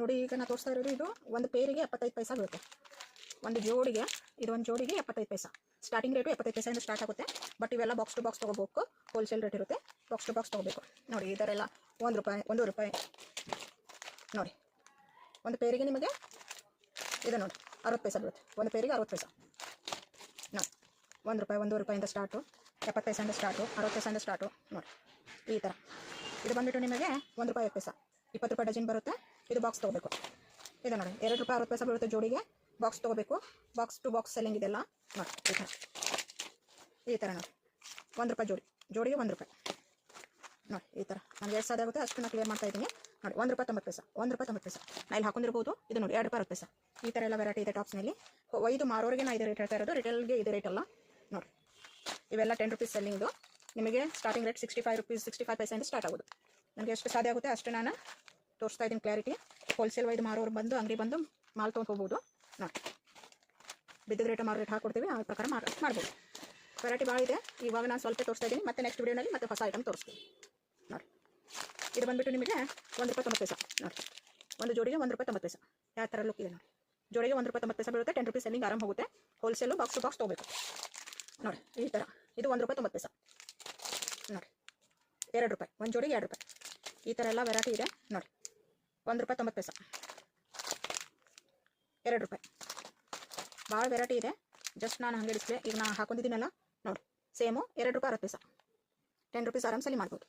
ನೋಡಿ ಈಗ ನಾನು ತೋರಿಸ್ತಾ ಇರೋದು ಇದು ಒಂದು ಪೇರಿಗೆ 75 ಪೈಸಾ ಬೀಳುತ್ತೆ. ಒಂದು ಜೋಡಿಗೆ ಇದು ಒಂದು ಜೋಡಿಗೆ 75 ಪೈಸಾ. ಸ್ಟಾರ್ಟಿಂಗ್ ರೇಟು 75 ಪೈಸೆಯಿಂದ ಸ್ಟಾರ್ಟ್ ಆಗುತ್ತೆ. ಬಟ್ ಇವೆಲ್ಲ ಬಾಕ್ಸ್ ಟು ಬಾಕ್ಸ್ ತೊಗೋಬೇಕು, ಹೋಲ್ಸೇಲ್ ರೇಟ್ ಇರುತ್ತೆ, ಬಾಕ್ಸ್ ಟು ಬಾಕ್ಸ್ ತೊಗೋಬೇಕು. ನೋಡಿ ಈ ಥರ ಎಲ್ಲ 1 ರೂಪಾಯಿ 1 ರೂಪಾಯಿ ನೋಡಿ. ಒಂದು ಪೇರಿಗೆ ನಿಮಗೆ ಇದು ನೋಡಿ 60 ಪೈಸಾ ಬೀಳುತ್ತೆ. ಒಂದು ಪೇರಿಗೆ 60 ಪೈಸಾ ನೋಡಿ. 1 ರೂಪಾಯಿ 1 ರೂಪಾಯಿಂದ ಸ್ಟಾರ್ಟು, 70 ಪೈಸೆಯಿಂದ ಸ್ಟಾರ್ಟು, 60 ಪೈಸೆಯಿಂದ ಸ್ಟಾರ್ಟು ನೋಡಿ. ಈ ಥರ ಇದು ಬಂದುಬಿಟ್ಟು ನಿಮಗೆ 1 ರೂಪಾಯಿ 5 ಪೈಸಾ, 20 ರೂಪಾಯಿ ಡಜನ್ ಬರುತ್ತೆ. ಇದು ಬಾಕ್ಸ್ ತೊಗೋಬೇಕು. ಇದು ನೋಡಿ 2 ರೂಪಾಯಿ 60 ಪೈಸಾ ಬೀಳುತ್ತೆ ಜೋಡಿಗೆ. ಬಾಕ್ಸ್ ತೊಗೋಬೇಕು, ಬಾಕ್ಸ್ ಟು ಬಾಕ್ಸ್ ಸೆಲ್ಲಿಂಗ್ ಇದೆಲ್ಲ ನೋಡಿ. ಈ ಥರ ನೋಡಿ 1 ರೂಪಾಯಿ ಜೋಡಿಗೆ 1 ರೂಪಾಯಿ ನೋಡಿ. ಈ ಥರ ನನಗೆ ಎಷ್ಟು ಸಾಧ್ಯ ಆಗುತ್ತೆ ಅಷ್ಟು ನಾನು ಕ್ಲಿಯರ್ ಮಾಡ್ತಾ ಇದ್ದೀನಿ ನೋಡಿ. 1 ರೂಪಾಯಿ 90 ಪೈಸಾ, 1 ರೂಪಾಯಿ 90 ಪೈಸಾ ನಾ ಇಲ್ಲಿ ಹಾಕೊಂಡಿರ್ಬೋದು. ಇದು ನೋಡಿ 2 ರೂಪಾಯಿ 60 ಪೈಸಾ. ಈ ಥರ ಎಲ್ಲ ವೆರೈಟಿ ಇದೆ ಟಾಪ್ಸ್ನಲ್ಲಿ. ಒಯ್ದು ಮಾರೋರಿಗೆ ನಾ ಇದು ರೇಟ್ ಹೇಳ್ತಾ ಇರೋದು, ರಿಟೇಲ್ಗೆ ಇದು ರೇಟ್ ಅಲ್ಲ ನೋಡಿ. ಇವೆಲ್ಲ 10 ರುಪೀಸ್ ಸೆಲ್ಲಿಂಗು. ನಿಮಗೆ ಸ್ಟಾರ್ಟಿಂಗ್ ರೇಟ್ 65 ರುಪೀಸ್ 65 ಪೈಸೆಯಿಂದ ಸ್ಟಾರ್ಟ್ ಆಗೋದು. ನನಗೆ ಎಷ್ಟು ಸಾಧ್ಯ ಆಗುತ್ತೆ ಅಷ್ಟು ನಾನು ತೋರಿಸ್ತಾ ಇದ್ದೀನಿ ಕ್ಲಾರಿಟಿ. ಹೋಲ್ಸೇಲ್ ಒಯ್ದು ಮಾರೋರು ಬಂದು ಅಂಗಡಿ ಬಂದು ಮಾಲ್ ತೊಗೊಂಡು ನೋಡಿ. ಬಿದ್ದ ರೇಟ್ ಮಾರೋ ರೇಟ್ ಹಾಕೊಡ್ತೀವಿ, ಆ ಪ್ರಕಾರ ಮಾಡ್ಬೋದು. ವೆರೈಟಿ ಭಾಳ ಇದೆ. ಇವಾಗ ನಾನು ಸ್ವಲ್ಪ ತೋರಿಸ್ತಾ ಇದ್ದೀನಿ, ಮತ್ತೆ ನೆಕ್ಸ್ಟ್ ವೀಡಿಯೋನಲ್ಲಿ ಮತ್ತೆ ಹೊಸ ಐಟಮ್ ತೋರಿಸ್ತೀನಿ ನೋಡಿ. ಇದು ಬಂದುಬಿಟ್ಟು ನಿಮಗೆ 1 ರೂಪಾಯಿ 90 ಪೈಸಾ ನೋಡಿ. ಒಂದು ಜೋಡಿಗೆ 1 ರೂಪಾಯಿ 90 ಪೈಸಾ. ಯಾವ ಥರ ಲುಕ್ ಇದೆ ನೋಡಿ. ಜೋಡಿಗೆ 1 ರೂಪಾಯಿ 90 ಪೈಸಾ ಬೀಳುತ್ತೆ. 10 ರುಪೀಸ್ ಸೆಲ್ಲಿಂಗ್ ಆರಾಮ್ ಹೋಗುತ್ತೆ. ಹೋಲ್ಸೇಲು ಬಾಕ್ಸ್ ಟು ಬಾಕ್ಸ್ ತೊಗೋಬೇಕು ನೋಡಿ. ಈ ಥರ ಇದು 1 ರೂಪಾಯಿ 90 ಪೈಸಾ ನೋಡಿ. 2 ರೂಪಾಯಿ ಒಂದು ಜೋಡಿಗೆ 2 ರೂಪಾಯಿ. ಈ ಥರ ಎಲ್ಲ ವೆರೈಟಿ ಇದೆ ನೋಡಿ. 1 ರೂಪಾಯಿ 90 ಪೈಸಾ, 2 ರೂಪಾಯಿ. ಭಾಳ ವೆರೈಟಿ ಇದೆ. ಜಸ್ಟ್ ನಾನು ಹಾಗೆ ಡಿಸ್ಪ್ಲೇ ಈಗ ನಾನು ಹಾಕೊಂಡಿದ್ದೀನಲ್ಲ ನೋಡಿ. ಸೇಮು 2 ರೂಪಾಯಿ 60 ಪೈಸಾ, 10 ರುಪೀಸ್ ಆರಾಮ್ ಸೆಲ್ಲಿ ಮಾಡ್ಬೋದು.